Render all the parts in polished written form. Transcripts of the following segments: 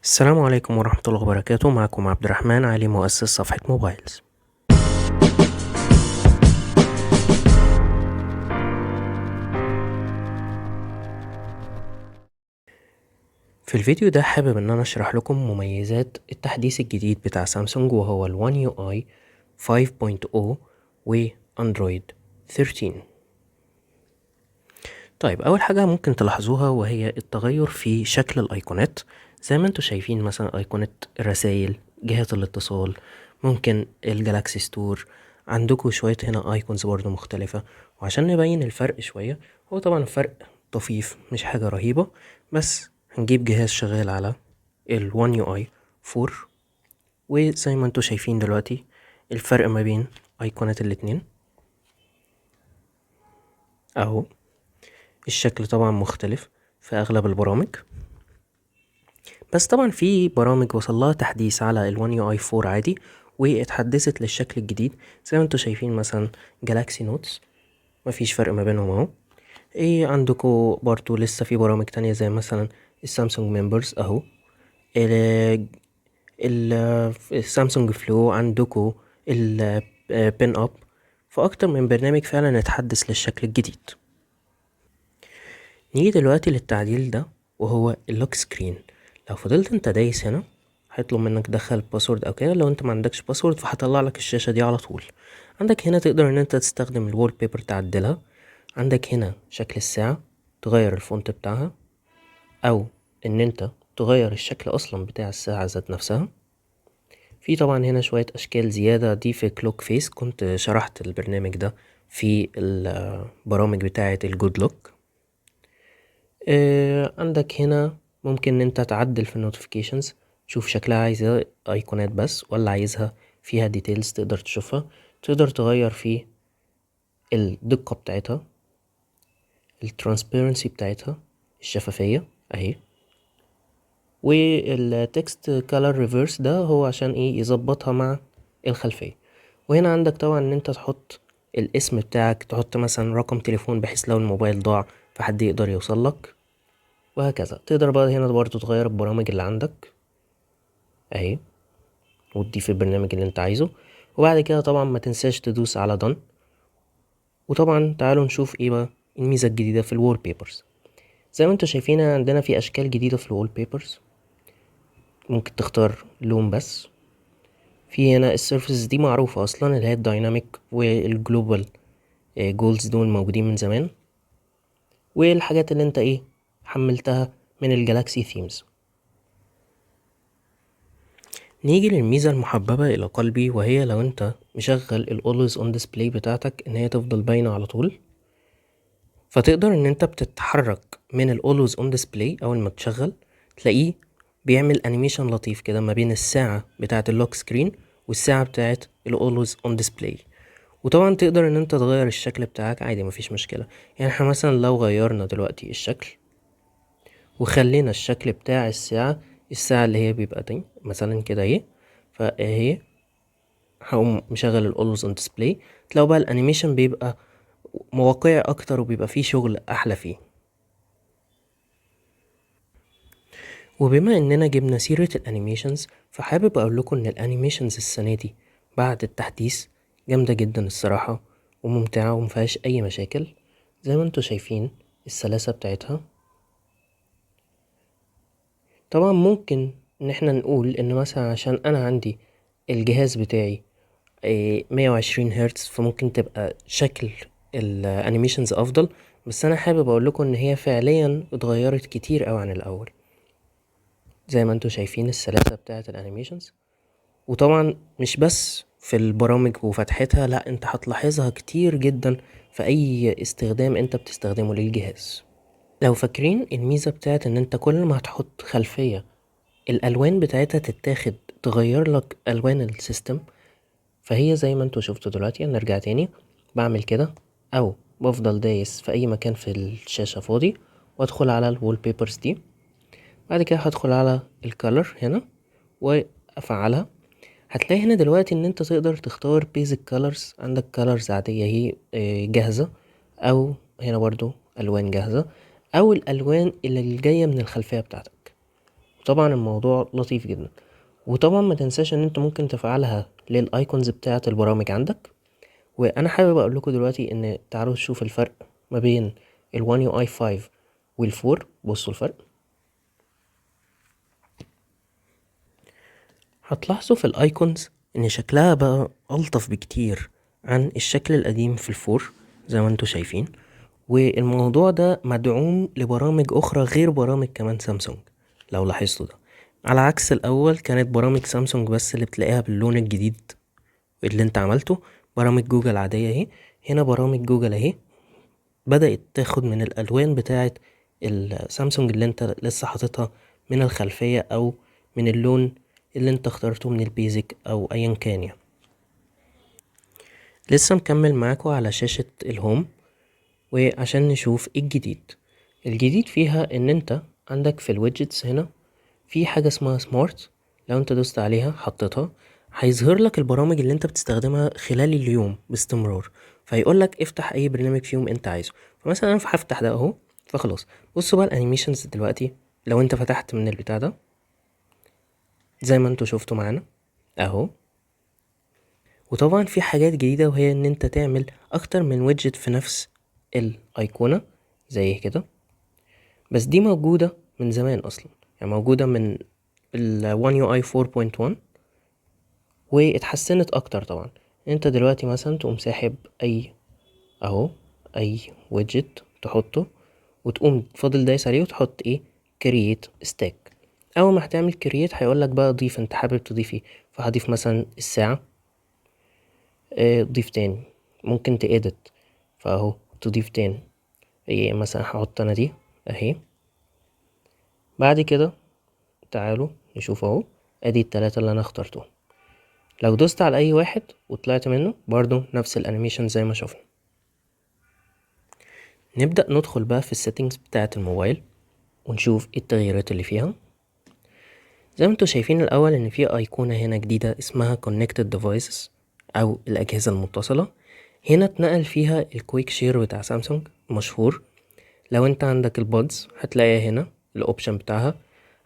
السلام عليكم ورحمة الله وبركاته. معكم عبد الرحمن علي، مؤسس صفحة موبايلز. في الفيديو ده حابب ان انا اشرح لكم مميزات التحديث الجديد بتاع سامسونج، وهو ال One UI 5.0 واندرويد 13. طيب، اول حاجة ممكن تلاحظوها وهي التغير في شكل الايقونات. زي ما انتوا شايفين مثلا ايقونة الرسائل، جهات الاتصال، ممكن الجالاكسي ستور. عندكم شوية هنا ايكونز برضو مختلفة، وعشان نبين الفرق شوية، هو طبعا الفرق طفيف، مش حاجة رهيبة. بس هنجيب جهاز شغال على ال One UI 4، وزي ما انتوا شايفين دلوقتي الفرق ما بين ايقونات الاتنين اهو. الشكل طبعا مختلف في اغلب البرامج، بس طبعا في برامج وصلها تحديث على ال One UI 4 عادي واتحدثت للشكل الجديد. زي ما انتوا شايفين مثلا جالاكسي نوتس، مفيش فرق ما بينهم اهو. ايه عندكم برضو لسه في برامج تانية زي مثلا السامسونج ممبرز اهو. ال- السامسونج فلو عندكم، البين اب. فاكتر من برنامج فعلا اتحدث للشكل الجديد. نيجي دلوقتي للتعديل ده، وهو اللوك سكرين. لو فضلت انت دايس هنا، هيطلب منك تدخل باسورد او كده. لو انت ما عندكش باسورد فهطلع لك الشاشة دي على طول. عندك هنا تقدر ان انت تستخدم الوول بيبر تعدلها. عندك هنا شكل الساعة، تغير الفونت بتاعها، او ان انت تغير الشكل اصلا بتاع الساعة ذات نفسها. في طبعا هنا شوية اشكال زيادة دي في كلوك فيس، كنت شرحت البرنامج ده في البرامج بتاعة الجود لوك. عندك هنا ممكن ان انت تعدل في النوتيفيكيشنز، تشوف شكلها عايزة ايقونات بس ولا عايزها فيها ديتيلز، تقدر تشوفها. تقدر تغير في الدقة بتاعتها، الترانسبيرنسي بتاعتها، الشفافية اهي. والتكست كالر ريفرس ده هو عشان ايه؟ يظبطها مع الخلفية. وهنا عندك طبعا ان انت تحط الاسم بتاعك، تحط مثلا رقم تليفون بحيث لو الموبايل ضاع فحد يقدر يوصلك، وهكذا. تقدر بقى هنا برضو تغير البرامج اللي عندك اهي، وتضيف البرنامج اللي انت عايزه. وبعد كده طبعا ما تنساش تدوس على done. وطبعا تعالوا نشوف ايه بقى الميزة الجديدة في الوول بيبرز. زي ما انتوا شايفين عندنا في اشكال جديدة في الوول بيبرز. ممكن تختار لون بس. في هنا السيرفيسز دي معروفة اصلا، اللي هي الدايناميك والجلوبال جولز، دول موجودين من زمان. والحاجات اللي انت ايه حملتها من الجالاكسي ثيمز. نيجي للميزة المحببة إلى قلبي، وهي لو أنت مشغل ال Always on Display بتاعتك إن هي تفضل باينة على طول. فتقدر إن أنت بتتحرك من ال Always on Display أول ما تشغل، تلاقيه بيعمل أنيميشن لطيف كده ما بين الساعة بتاعة اللوك سكرين والساعة بتاعة ال Always on Display. وطبعا تقدر إن أنت تغير الشكل بتاعك عادي، مفيش مشكلة. يعني احنا مثلا لو غيرنا دلوقتي الشكل وخلينا الشكل بتاع الساعة اللي هي بيبقى دي مثلا كده اهي، فاهي هقوم مشغل ال Always on Display. تلاقوا بقى الانيميشن بيبقى مواقعي اكتر، وبيبقى فيه شغل احلى فيه. وبما اننا جبنا سيرة الانيميشنز، فحابب اقول لكم ان الانيميشنز السنة دي بعد التحديث جامدة جدا الصراحة، وممتعة ومفيهاش اي مشاكل. زي ما انتوا شايفين السلاسة بتاعتها. طبعا ممكن ان احنا نقول ان مثلا عشان انا عندي الجهاز بتاعي 120 هرتز، فممكن تبقى شكل الانيميشنز افضل. بس انا حابب اقول لكم ان هي فعليا اتغيرت كتير قوي عن الاول. زي ما انتوا شايفين السلاسة بتاعة الانيميشنز. وطبعا مش بس في البرامج وفتحتها، لا، انت هتلاحظها كتير جدا في اي استخدام انت بتستخدمه للجهاز. لو فاكرين الميزة بتاعة ان انت كل ما هتحط خلفية الالوان بتاعتها تتاخد تغير لك الوان السيستم، فهي زي ما انتوا شفتوا دلوقتي. انا ارجع تاني بعمل كده، او بفضل دايس في اي مكان في الشاشة فاضي، وادخل على الوول بيبرز دي. بعد كده هدخل على الكالر هنا وافعلها. هتلاقي هنا دلوقتي ان انت تقدر تختار بيزك كالرز. عندك كالرز عادية هي جاهزة، او هنا برضو الوان جاهزة، او الالوان اللي جاية من الخلفية بتاعتك. طبعا الموضوع لطيف جدا. وطبعا ما تنساش ان انت ممكن تفعلها للايكونز بتاعه البرامج عندك. وانا حابب اقول لكم دلوقتي ان تعالوا نشوف الفرق ما بين ال One UI 5 وال 4. بصوا الفرق، هتلاحظوا في الايكونز ان شكلها بقى الطف بكتير عن الشكل القديم في الفور زي ما انتوا شايفين. والموضوع ده مدعوم لبرامج اخرى غير برامج كمان سامسونج لو لاحظتوا ده، على عكس الاول كانت برامج سامسونج بس اللي بتلاقيها باللون الجديد اللي انت عملته. برامج جوجل عادية اهي، هنا برامج جوجل اهي بدأت تاخد من الالوان بتاعة السامسونج اللي انت لسه حاططها من الخلفية او من اللون اللي انت اخترته من البيزك او ايا كان يعني. لسه مكمل معاكم على شاشة الهوم وعشان نشوف ايه الجديد. الجديد فيها ان انت عندك في الويدجتس هنا في حاجة اسمها سمارت، لو انت دوست عليها حطيتها هيظهر لك البرامج اللي انت بتستخدمها خلال اليوم باستمرار، فيقول لك افتح اي برنامج فيهم انت عايزه. فمثلا انا هفتح ده اهو، فخلاص بصوا بقى الانيميشنز دلوقتي لو انت فتحت من البتاع ده زي ما انتوا شفتوا معانا اهو. وطبعا في حاجات جديدة وهي ان انت تعمل اكتر من ويدجت في نفس الايقونة زي كده، بس دي موجودة من زمان اصلا، يعني موجودة من ال One UI 4.1 واتحسنت اكتر. طبعا انت دلوقتي مثلا تقوم ساحب اي اهو اي ويدجت تحطه وتقوم فاضل دايس عليه وتحط ايه create stack. اول ما هتعمل create هيقولك بقى ضيف انت حابب تضيف ايه، فهضيف مثلا الساعة. ضيف تاني ممكن تedit فاهو تضيف تاني ايه مثلا هحط انا دي اهي. بعد كده تعالوا نشوف اهو ادي التلاتة اللي انا اخترتهم. لو دوست على اي واحد وطلعت منه برضو نفس الانيميشن زي ما شفنا. نبدأ ندخل بقى في السيتنجز بتاعة الموبايل ونشوف ايه التغييرات اللي فيها. زي ما انتوا شايفين الاول ان في ايقونة هنا جديدة اسمها connected devices او الاجهزة المتصلة. هنا اتنقل فيها الكويك شير بتاع سامسونج مشهور. لو انت عندك البودز هتلاقي هنا الاوبشن بتاعها،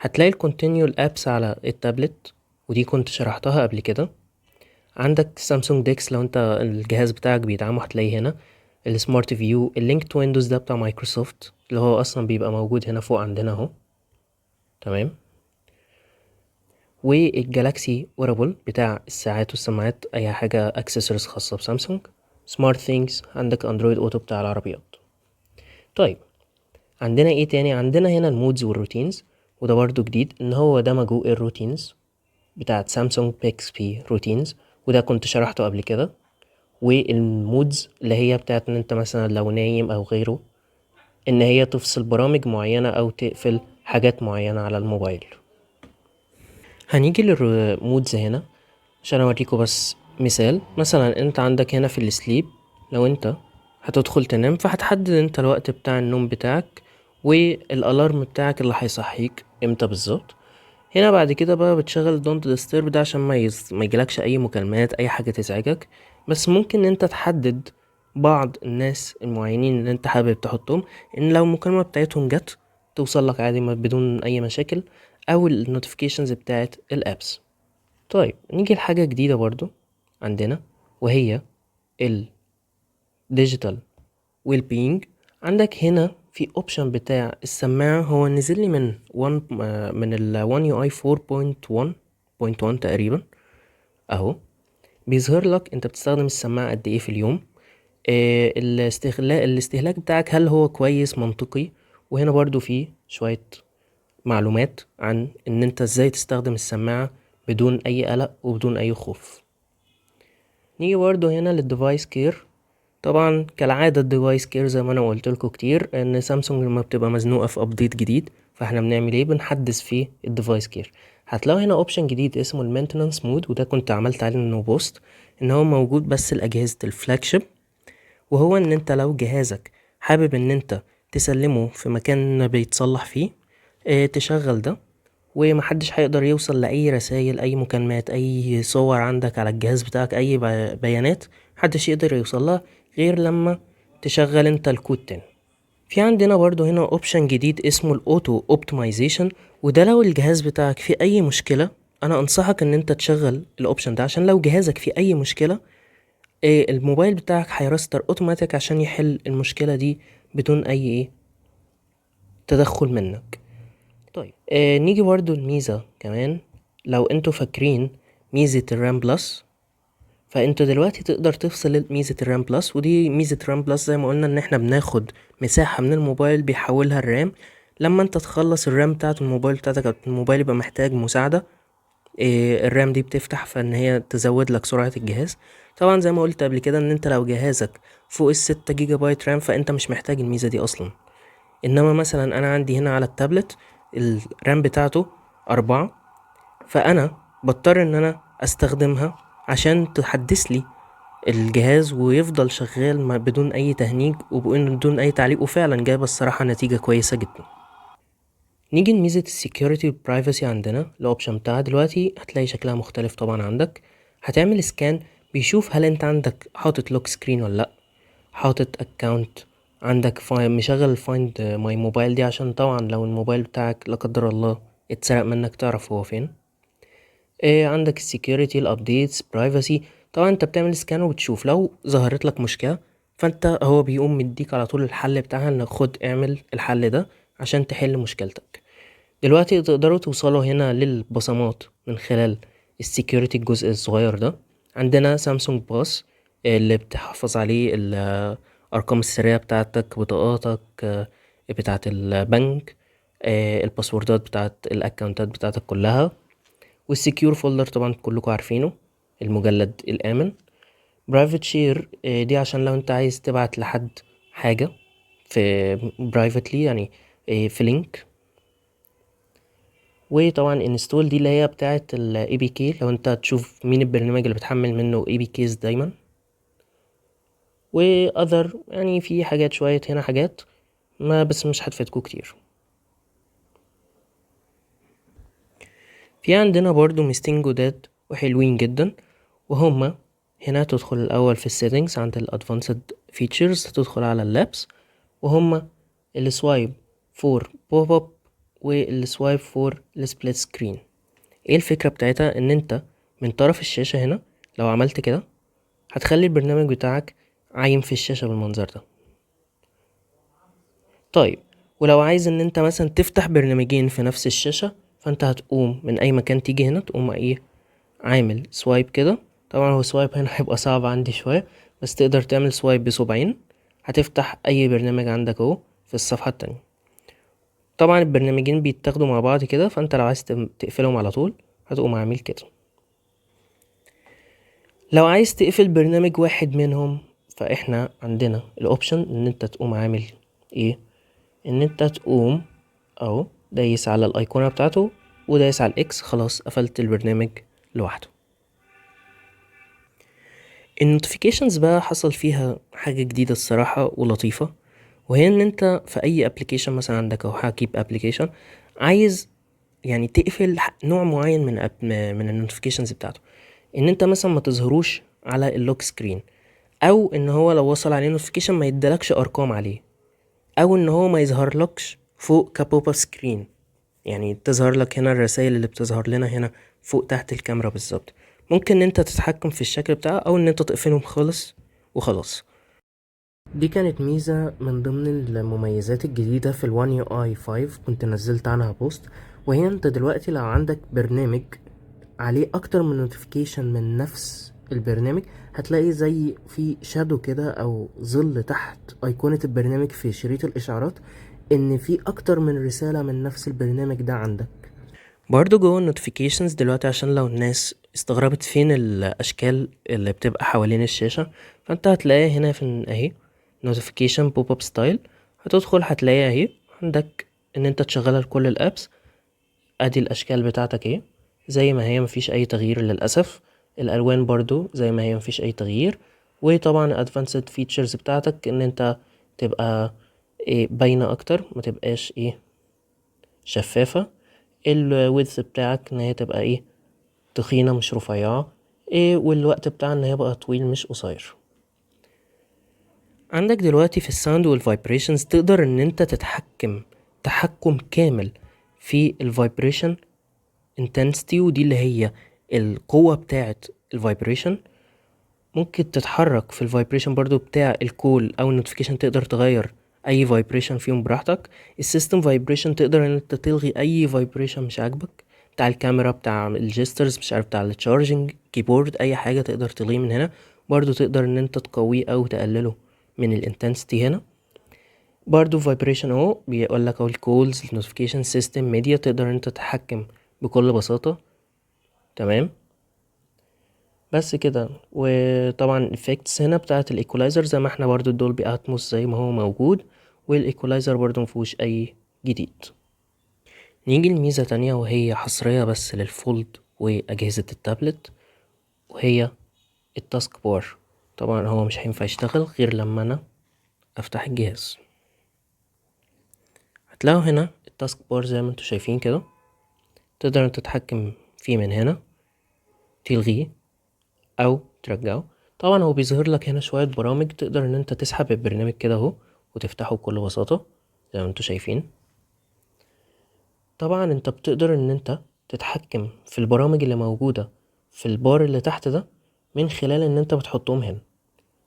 هتلاقي الكونتينيو الابس على التابلت ودي كنت شرحتها قبل كده. عندك سامسونج ديكس لو انت الجهاز بتاعك بيدعمه هتلاقيه هنا. السمارت فيو، اللينك تو ويندوز ده بتاع مايكروسوفت اللي هو اصلا بيبقى موجود هنا فوق عندنا اهو. تمام. والجالاكسي ويرابل بتاع الساعات والسماعات اي حاجة اكسسوارز خاصة بسامسونج. سمارت ثينجز عندك اندرويد اوتو بتاع العربيات. طيب عندنا ايه تاني؟ عندنا هنا المودز والروتينز، وده برضو جديد ان هو دمجوا الروتينز بتاعت سامسونج بيكسبي روتينز وده كنت شرحته قبل كده. والمودز اللي هي بتاعت ان انت مثلا لو نايم او غيره ان هي تفصل برامج معينة او تقفل حاجات معينة على الموبايل. هنيجي للمودز هنا عشان اوريكم بس مثال. مثلا انت عندك هنا في السليب لو انت هتدخل تنام فهتحدد انت الوقت بتاع النوم بتاعك والالارم بتاعك اللي هيصحيك امتى بالظبط. هنا بعد كده بقى بتشغل دونت ديسترب ده عشان ما يجيلكش اي مكالمات اي حاجة تزعجك، بس ممكن انت تحدد بعض الناس المعينين اللي انت حابب تحطهم ان لو المكالمة بتاعتهم جت توصل لك عادي بدون اي مشاكل، او النوتيفيكيشنز بتاعت الابس. طيب نيجي لحاجة جديدة برضو عندنا وهي الديجيتال ويل بينج. عندك هنا في اوبشن بتاع السماعة، هو نزل لي من ال One UI 4.1 تقريبا اهو. بيظهر لك انت بتستخدم السماعة قد ايه في اليوم، الاستهلاك بتاعك هل هو كويس منطقي. وهنا برضو في شوية معلومات عن ان انت ازاي تستخدم السماعة بدون اي قلق وبدون اي خوف. نيجي برضو هنا للديفايس كير. طبعا كالعادة الديفايس كير زي ما انا قلت لكم كتير ان سامسونج لما بتبقى مزنوقة في ابديت جديد فاحنا بنعمل ايه؟ بنحدث فيه الديفايس كير. هتلاقوا هنا اوبشن جديد اسمه المينتنانس مود وده كنت عملت عليه انه بوست ان هو موجود بس لاجهزة الفلاجشيب. وهو ان انت لو جهازك حابب ان انت تسلمه في مكان بيتصلح فيه تشغل ده ومحدش هيقدر يوصل لأي رسايل أي مكالمات أي صور عندك على الجهاز بتاعك أي بيانات محدش يقدر يوصلها غير لما تشغل انت الكود تاني. في عندنا برضو هنا اوبشن جديد اسمه الاوتو اوبتمايزيشن، وده لو الجهاز بتاعك فيه اي مشكلة انا انصحك ان انت تشغل الاوبشن ده، عشان لو جهازك فيه اي مشكلة الموبايل بتاعك هيرستر اوتوماتيك عشان يحل المشكلة دي بدون اي تدخل منك. طيب نيجي برضو الميزة كمان، لو انتوا فاكرين ميزة الرام بلس، فانت دلوقتي تقدر تفصل ميزة الرام بلس. ودي ميزة الرام بلس زي ما قلنا ان احنا بناخد مساحة من الموبايل بيحولها الرام. لما انت تخلص الرام بتاعت الموبايل بتاعتك او الموبايل يبقى محتاج مساعدة، الرام دي بتفتح فان هي تزود لك سرعة الجهاز. طبعا زي ما قلت قبل كده ان انت لو جهازك فوق الستة جيجا بايت رام فانت مش محتاج الميزة دي اصلا. انما مثلا انا عندي هنا على التابلت الرام بتاعته 4، فانا بضطر ان انا استخدمها عشان تحدث لي الجهاز ويفضل شغال بدون اي تهنيج وبدون اي تعليق، وفعلا جايبه الصراحه نتيجه كويسه جدا. نيجي لميزه السكيورتي والبرايفسي. عندنا الاوبشن بتاعها دلوقتي هتلاقي شكلها مختلف طبعا عندك. هتعمل سكان بيشوف هل انت عندك حاطط لوك سكرين ولا لا، حاطط اكاونت عندك، مشغل فايند ماي موبايل دي عشان طبعا لو الموبايل بتاعك لا قدر الله اتسرق منك تعرف هو فين. عندك السكيورتي، الابديتس، برايفسي. طبعا انت بتعمل سكان وبتشوف لو ظهرت لك مشكلة فانت هو بيقوم مديك على طول الحل بتاعها، انك خد اعمل الحل ده عشان تحل مشكلتك. دلوقتي تقدروا توصلوا هنا للبصمات من خلال السكيورتي الجزء الصغير ده. عندنا سامسونج باس اللي بتحفظ عليه الارقام السرية بتاعتك، بطاقاتك بتاعت البنك، الباسوردات بتاعت الاكونتات بتاعتك كلها. والسكيور فولدر طبعا كلكم عارفينه، المجلد الآمن. برايفت شير دي عشان لو انت عايز تبعت لحد حاجة في برايفتلي يعني في لينك. وطبعا انستول دي اللي هي بتاعة الاي بي كي، لو انت تشوف مين البرنامج اللي بتحمل منه اي بي كيز دايما. واذر يعني في حاجات شوية هنا حاجات ما بس مش هتفيدكوا كتير. في عندنا برضو ميزتين جداد وحلوين جدا، وهما هنا تدخل الأول في السيتنجز عند الادفانسد فيتشرز، تدخل على اللابس، وهما السوايب فور بوب اب والسوايب فور السبليت سكرين. ايه الفكرة بتاعتها؟ ان انت من طرف الشاشة هنا لو عملت كده هتخلي البرنامج بتاعك عايم في الشاشة بالمنظر ده. طيب ولو عايز ان انت مثلا تفتح برنامجين في نفس الشاشة، فانت هتقوم من اي مكان تيجي هنا تقوم ايه عامل سوايب كده. طبعا هو سوايب هنا هيبقى صعب عندي شوية، بس تقدر تعمل سوايب بصبعين هتفتح اي برنامج عندك اهو في الصفحة التانية. طبعا البرنامجين بيتاخدوا مع بعض كده، فانت لو عايز تقفلهم على طول هتقوم عامل كده. لو عايز تقفل برنامج واحد منهم فاحنا عندنا الاوبشن ان انت تقوم عامل ايه، ان انت تقوم اهو دايس على الايقونة بتاعته ودايس على الاكس، خلاص قفلت البرنامج لوحده. النوتيفيكيشنز بقى حصل فيها حاجة جديدة الصراحة ولطيفة، وهي ان انت في اي ابلكيشن مثلا عندك او هتجيب ابلكيشن عايز يعني تقفل نوع معين من النوتيفيكيشنز بتاعته، ان انت مثلا ما تظهروش على اللوك سكرين، او ان هو لو وصل عليه نوتيفيكيشن ما يدلكش ارقام عليه، او ان هو ما يظهرلكش فوق كبوب اب سكرين، يعني تظهر لك هنا الرسائل اللي بتظهر لنا هنا فوق تحت الكاميرا بالظبط. ممكن ان انت تتحكم في الشكل بتاعه او ان انت تقفلهم خالص وخلاص. دي كانت ميزة من ضمن المميزات الجديدة في الوان يو اي 5، كنت نزلت عنها بوست. وهي انت دلوقتي لو عندك برنامج عليه اكتر من نوتيفيكيشن من نفس البرنامج، هتلاقي زي في شادو كده او ظل تحت ايقونة البرنامج في شريط الاشعارات ان في اكتر من رسالة من نفس البرنامج ده عندك. برضو جوه النوتيفيكيشنز دلوقتي عشان لو الناس استغربت فين الاشكال اللي بتبقى حوالين الشاشة، فانت هتلاقيها هنا في اهي نوتيفيكيشن بوب اب ستايل، هتدخل هتلاقيها اهي عندك ان انت تشغلها لكل الابس. ادي الاشكال بتاعتك ايه زي ما هي، مفيش اي تغيير للاسف. الالوان برضو زي ما هي مفيش اي تغيير. وطبعا advanced features بتاعتك ان انت تبقى ايه باينة اكتر، ما تبقاش ايه شفافة. الويدث بتاعك ان هي تبقى ايه تخينة مش رفيعة، والوقت بتاعها ان هي بقى طويل مش قصير. عندك دلوقتي في الساوند والفايبريشنز تقدر ان انت تحكم كامل في الفايبريشن intensity، ودي اللي هي القوة بتاعة الفايبريشن. ممكن تتحرك في الفايبريشن برضو بتاع الكول او النوتيفيكيشن، تقدر تغير اي فايبريشن فيهم براحتك. السيستم فايبريشن تقدر ان انت تلغي اي فايبريشن مش عاجبك، بتاع الكاميرا، بتاع الجسترز، مش عارف، بتاع التشارجنج كيبورد، اي حاجة تقدر تلغيه من هنا. برضو تقدر ان انت تقويه او تقلله من الانتنسيتي هنا. برضو فايبريشن اهو بيقول لك اهو الكولز، النوتيفيكيشن سيستم، ميديا، تقدر انت تتحكم بكل بساطة. تمام، بس كده. وطبعا effects هنا بتاعة الايكولايزر زي ما احنا برضو الدولبي اتموس زي ما هو موجود، والايكولايزر برضو مفيهوش اي جديد. نيجي لميزة تانية وهي حصرية بس للفولد واجهزة التابلت، وهي التاسك بار. طبعا هو مش هينفع يشتغل غير لما انا افتح الجهاز. هتلاقوا هنا التاسك بار زي ما انتوا شايفين كده، تقدر انت تتحكم فيه من هنا، تلغيه او ترجعه. طبعا هو بيظهر لك هنا شوية برامج، تقدر ان انت تسحب البرنامج كده اهو وتفتحه بكل بساطة زي ما انتوا شايفين. طبعا انت بتقدر ان انت تتحكم في البرامج اللي موجودة في البار اللي تحت ده من خلال ان انت بتحطهم هنا.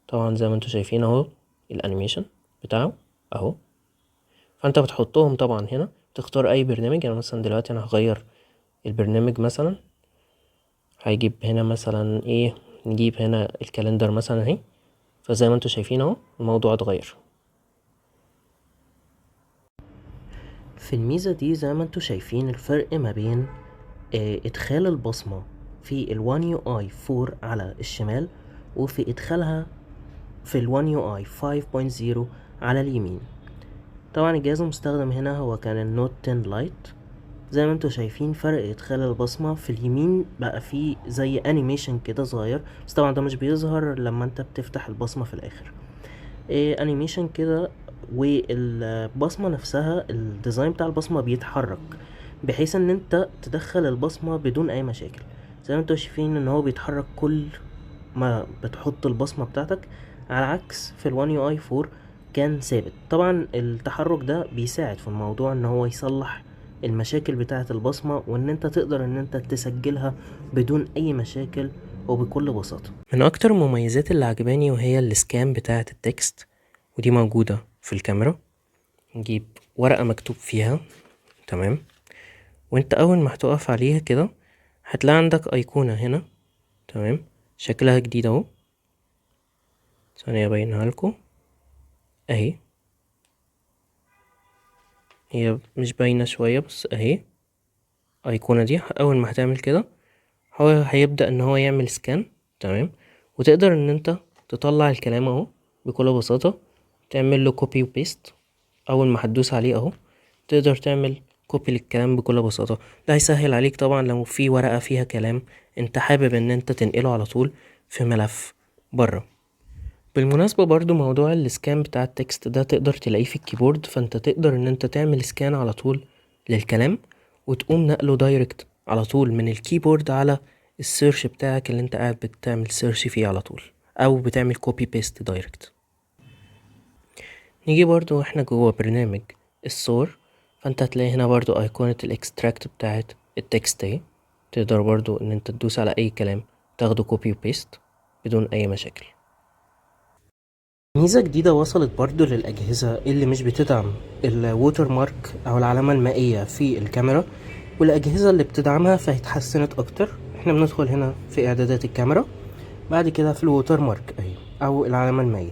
طبعا زي ما انتوا شايفين اهو الانيميشن بتاعه اهو، فانت بتحطهم طبعا هنا. تختار اي برنامج، يعني مثلا دلوقتي انا هغير البرنامج، مثلا هيجيب هنا مثلا ايه، نجيب هنا الكالندر مثلا اهي. فزي ما انتوا شايفين اهو الموضوع اتغير. في الميزة دي زي ما انتوا شايفين الفرق ما بين ادخال البصمة في الوان يو اي 4 على الشمال، وفي ادخالها في الوان يو اي 5.0 على اليمين. طبعا الجهاز المستخدم هنا هو كان النوت 10 لايت. زي ما انتوا شايفين فرق ادخال البصمة في اليمين بقى فيه زي انيميشن كده صغير، بس طبعا ده مش بيظهر لما انت بتفتح البصمة في الاخر. انيميشن كده، والبصمة نفسها الديزاين بتاع البصمة بيتحرك بحيث ان انت تدخل البصمة بدون اي مشاكل. زي ما انتوا شايفين ان هو بيتحرك كل ما بتحط البصمة بتاعتك، على عكس في الوان يو اي 4 كان ثابت. طبعا التحرك ده بيساعد في الموضوع ان هو يصلح المشاكل بتاعة البصمة، وان انت تقدر ان انت تسجلها بدون اي مشاكل وبكل بساطة. من اكتر المميزات اللي عجباني وهي السكان بتاعة التكست، ودي موجودة في الكاميرا. نجيب ورقة مكتوب فيها، تمام، وانت اول ما هتقف عليها كده هتلاقي عندك ايقونة هنا، تمام، شكلها جديد اهو. ثانية ابينها لكم اهي، هي مش باينة شوية بس اهي. ايقونة دي اول ما هتعمل كده هو هيبدأ ان هو يعمل سكان، تمام، وتقدر ان انت تطلع الكلام اهو بكل بساطة، تعمل له كوبي وبيست. اول ما هتدوس عليه اهو تقدر تعمل كوبي للكلام بكل بساطة. ده هيسهل عليك طبعا لو في ورقة فيها كلام انت حابب ان انت تنقله على طول في ملف بره. بالمناسبة برضو موضوع السكان بتاع التكست ده تقدر تلاقيه في الكيبورد، فانت تقدر ان انت تعمل سكان على طول للكلام وتقوم نقله دايركت على طول من الكيبورد على السيرش بتاعك اللي انت قاعد بتعمل سيرش فيه على طول، او بتعمل كوبي بيست دايركت. نيجي برضو احنا جوه برنامج الصور، فانت هتلاقي هنا برضو ايقونة الاكستراكت بتاعت التكست اهي. تقدر برضو ان انت تدوس على اي كلام تاخده كوبي وبيست بدون اي مشاكل. ميزة جديدة وصلت برضو للأجهزة اللي مش بتدعم الووتر مارك أو العلامة المائية في الكاميرا، والأجهزة اللي بتدعمها فهيتحسنت أكتر. احنا بندخل هنا في إعدادات الكاميرا، بعد كده في الووتر مارك أهي أو العلامة المائية.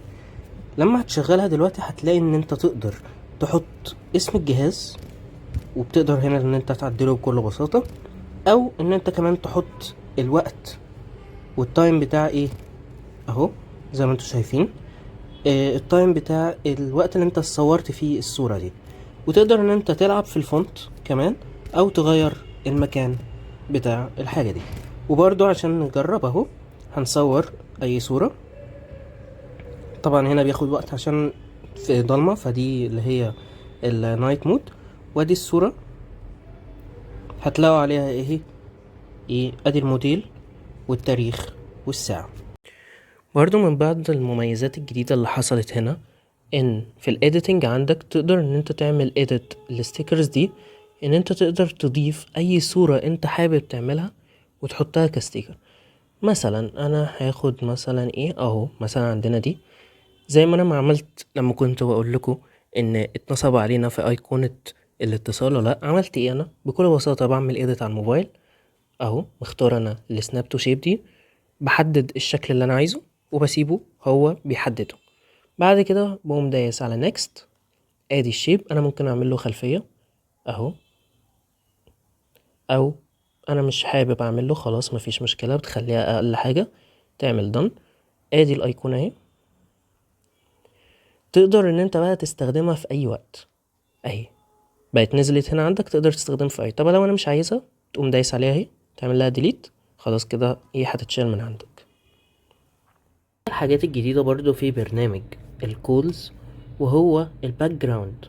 لما هتشغلها دلوقتي هتلاقي إن أنت تقدر تحط اسم الجهاز، وبتقدر هنا إن أنت تعدله بكل بساطة، أو إن أنت كمان تحط الوقت والتايم بتاع إيه أهو زي ما انتوا شايفين. التايم بتاع الوقت اللي انت صورت فيه الصورة دي، وتقدر ان انت تلعب في الفونت كمان او تغير المكان بتاع الحاجة دي. وبرضو عشان نجرب اهو هنصور اي صورة. طبعا هنا بياخد وقت عشان في ضلمة، فدي اللي هي النايت مود. وادي الصورة هتلاقوا عليها ايه ادي الموديل والتاريخ والساعة. برضو من بعض المميزات الجديدة اللي حصلت هنا ان في الايديتنج عندك تقدر ان انت تعمل edit الستيكرز دي، ان انت تقدر تضيف اي صورة انت حابب تعملها وتحطها كستيكر. مثلا انا هاخد مثلا ايه اهو، مثلا عندنا دي زي ما انا ما عملت لما كنت بقول لكم ان اتنصب علينا في ايقونة الاتصال ولا لا. عملت ايه؟ انا بكل بساطة بعمل edit على الموبايل اهو، مختار انا السناب تو شيب دي، بحدد الشكل اللي انا عايزه وبسيبه هو بيحدده. بعد كده بقوم دايس على next. ادي الشيب، انا ممكن اعمل له خلفية اهو، او انا مش حابب اعمل له، خلاص مفيش مشكلة، بتخليها اقل حاجة، تعمل done. ادي الايقونة اهي، تقدر ان انت بقى تستخدمها في اي وقت اهي، بقت نزلت هنا عندك تقدر تستخدمها في اي. طب لو انا مش عايزها تقوم دايس عليها اهي، تعمل لها delete، خلاص كده ايه هتتشال من عندك. الحاجات الجديدة برضو في برنامج الكولز وهو الباك جراوند،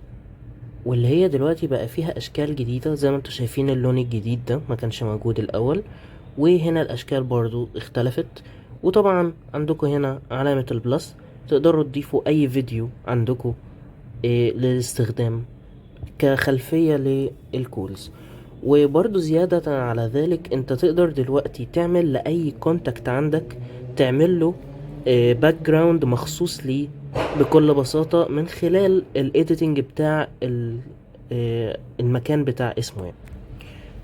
واللي هي دلوقتي بقى فيها اشكال جديدة زي ما انتوا شايفين. اللون الجديد ده ما كانش موجود الاول، وهنا الاشكال برضو اختلفت. وطبعا عندكم هنا علامة البلس، تقدروا تضيفوا اي فيديو عندكم للاستخدام كخلفية للكولز. وبرضو زيادة على ذلك انت تقدر دلوقتي تعمل لأي كونتاكت عندك تعمل له باك جراوند مخصوص ليه بكل بساطة من خلال الايديتنج بتاع المكان بتاع اسمه يعني.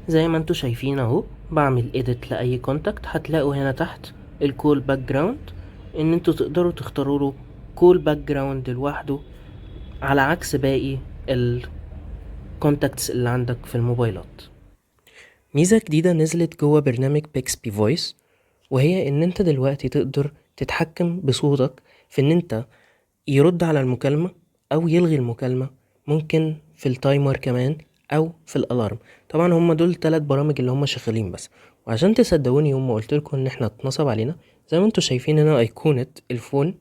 زي ما انتوا شايفين اهو، بعمل ايديت لأي كونتاكت، هتلاقوا هنا تحت الكول باك جراوند، ان انتوا تقدروا تختاروا له كول باك جراوند لوحده على عكس باقي الكونتاكتس اللي عندك في الموبايلات. ميزة جديدة نزلت جوه برنامج بيكسبي فويس، وهي ان انت دلوقتي تقدر تتحكم بصوتك في ان انت يرد على المكالمة او يلغي المكالمة، ممكن في التايمر كمان او في الالارم. طبعا هما دول 3 برامج اللي هما شغالين بس. وعشان تصدقوني يوم ما قلتلكوا ان احنا اتنصب علينا، زي ما انتوا شايفين هنا ايقونة الفون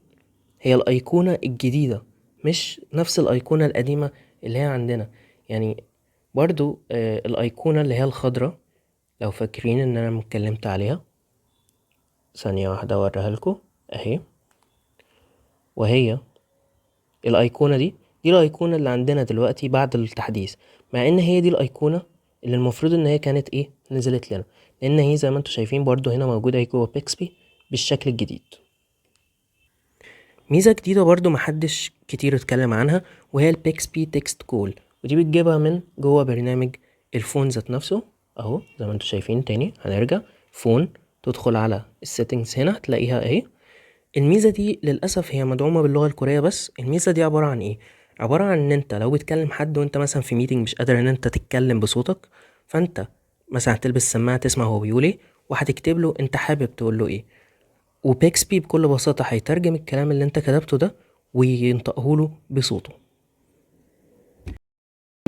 هي الايقونة الجديدة، مش نفس الايقونة القديمة اللي هي عندنا يعني. برضو الايقونة اللي هي الخضرة، لو فاكرين ان انا اتكلمت عليها، ثانية واحدة اوريها لكم اهي. وهي الايقونة دي الايقونة اللي عندنا دلوقتي بعد التحديث، مع ان هي دي الايقونة اللي المفروض ان هي كانت ايه نزلت لنا، لان هي زي ما انتوا شايفين برضو هنا موجودة اهي جوه بيكسبي بالشكل الجديد. ميزة جديدة برضو محدش كتير اتكلم عنها، وهي البيكسبي تكست كول، ودي بتجيبها من جوه برنامج الفون ذات نفسه اهو. زي ما انتوا شايفين تاني هنرجع فون، تدخل على السيتنجز هنا تلاقيها اهي. الميزة دي للأسف هي مدعومة باللغة الكورية بس. الميزة دي عبارة عن ايه؟ عبارة عن ان انت لو بتكلم حد وانت مثلا في ميتنج مش قادر ان انت تتكلم بصوتك، فانت مثلا هتلبس سماعة تسمع هو بيقول ايه، وهتكتب له انت حابب تقول له ايه، وبيكسبي بكل بساطة هيترجم الكلام اللي انت كتبته ده وينطقه له بصوته.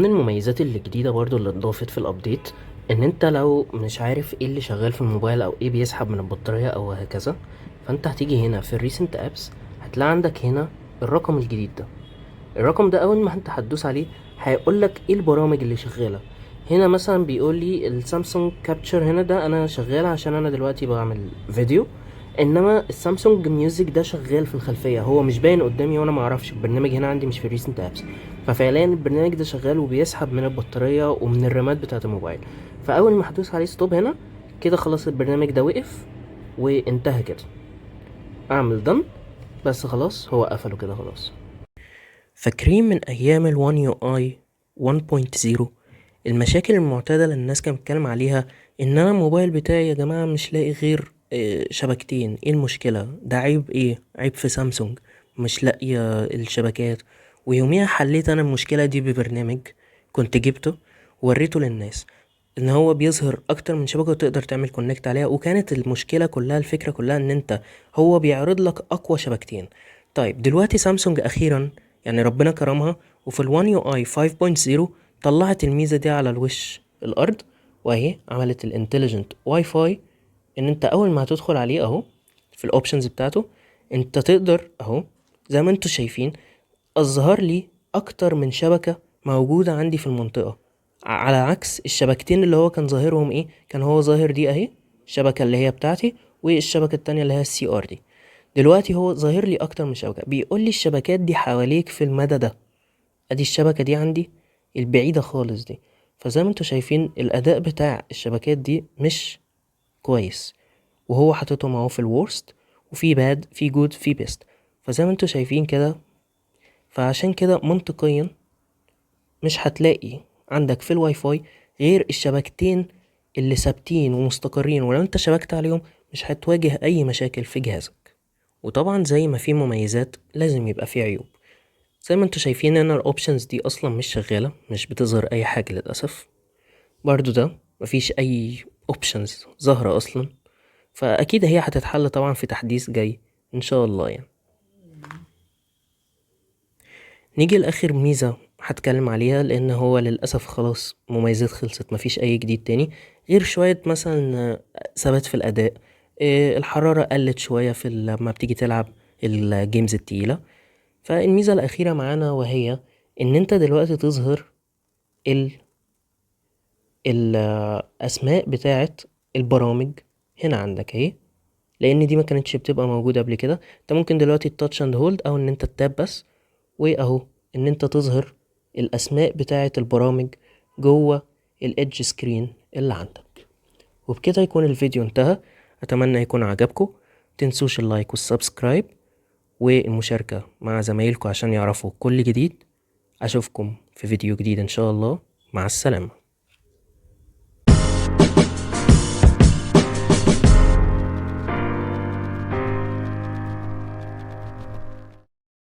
من المميزات اللي جديدة برضو اللي اتضافت في الابديت، ان انت لو مش عارف ايه اللي شغال في الموبايل او ايه بيسحب من البطارية او هكذا، فانت هتيجي هنا في الريسنت ابس، هتلاقي عندك هنا الرقم الجديد ده. الرقم ده اول ما انت هتدوس عليه هيقول لك ايه البرامج اللي شغاله. هنا مثلا بيقول لي السامسونج كابتشر، هنا ده انا شغال عشان انا دلوقتي بعمل فيديو، انما السامسونج ميوزك ده شغال في الخلفيه، هو مش باين قدامي وانا ما اعرفش، البرنامج هنا عندي مش في ريسنت ابس. ففعليا البرنامج ده شغال وبيسحب من البطاريه ومن الرامات بتاعه الموبايل. فاول ما هدوس عليه ستوب هنا كده خلاص البرنامج ده وقف وانتهى كده. اعمل دن، بس خلاص هو قفله كده خلاص. فاكرين من ايام ال One UI 1.0 المشاكل المعتادة اللي الناس كانت بتتكلم عليها، ان انا الموبايل بتاعي يا جماعة مش لاقي غير شبكتين، ايه المشكلة؟ ده عيب ايه؟ عيب في سامسونج مش لاقية الشبكات. ويوميها حليت انا المشكلة دي ببرنامج كنت جبته ووريته للناس، ان هو بيظهر اكتر من شبكة وتقدر تعمل كونكت عليها. وكانت المشكلة كلها الفكرة كلها ان انت هو بيعرض لك اقوى شبكتين. طيب دلوقتي سامسونج اخيرا يعني ربنا كرمها، وفي الوان يو اي 5.0 طلعت الميزة دي على الوش الارض، واهي عملت الانتليجنت واي فاي، ان انت اول ما هتدخل عليه اهو في الاوبشنز بتاعته انت تقدر اهو زي ما انتوا شايفين اظهر لي اكتر من شبكة موجودة عندي في المنطقة، على عكس الشبكتين اللي هو كان ظاهرهم ايه، كان هو ظاهر دي اهي الشبكة اللي هي بتاعتي، والشبكة التانية اللي هي السي ار دي. دلوقتي هو ظاهر لي اكتر من شبكة، بيقول لي الشبكات دي حواليك في المدى ده. ادي الشبكة دي عندي البعيدة خالص دي. فزي ما انتوا شايفين الاداء بتاع الشبكات دي مش كويس، وهو حاططهم اهو في الورست، وفي باد في جود في بيست. فزي ما انتوا شايفين كده، فعشان كده منطقيا مش هتلاقي عندك في الواي فاي غير الشبكتين اللي ثابتين ومستقرين، ولو انت شبكت عليهم مش هتواجه اي مشاكل في جهازك. وطبعا زي ما في مميزات لازم يبقى في عيوب. زي ما انتوا شايفين ان الاوبشنز دي اصلا مش شغالة، مش بتظهر اي حاجة للأسف. برضو ده مفيش اي اوبشنز ظاهرة اصلا. فاكيد هي هتتحل طبعا في تحديث جاي ان شاء الله يعني. نيجي لاخر ميزة هتكلم عليها، لان هو للاسف خلاص مميزات خلصت، مفيش اي جديد تاني غير شوية مثلا ثبات في الاداء. الحرارة قلت شوية في لما بتيجي تلعب الجيمز التقيلة. فالميزة الاخيرة معانا وهي ان انت دلوقتي تظهر ال الاسماء بتاعت البرامج هنا عندك اهي، لان دي ما كانتش بتبقى موجودة قبل كده. انت ممكن دلوقتي التاتش اند هولد، او ان انت تتاب بس، واهو ان انت تظهر الاسماء بتاعة البرامج جوه الادج سكرين اللي عندك. وبكده يكون الفيديو انتهى. اتمنى يكون عجبكم. تنسوش اللايك والسبسكرايب والمشاركة مع زمايلكم عشان يعرفوا كل جديد. اشوفكم في فيديو جديد ان شاء الله. مع السلامة.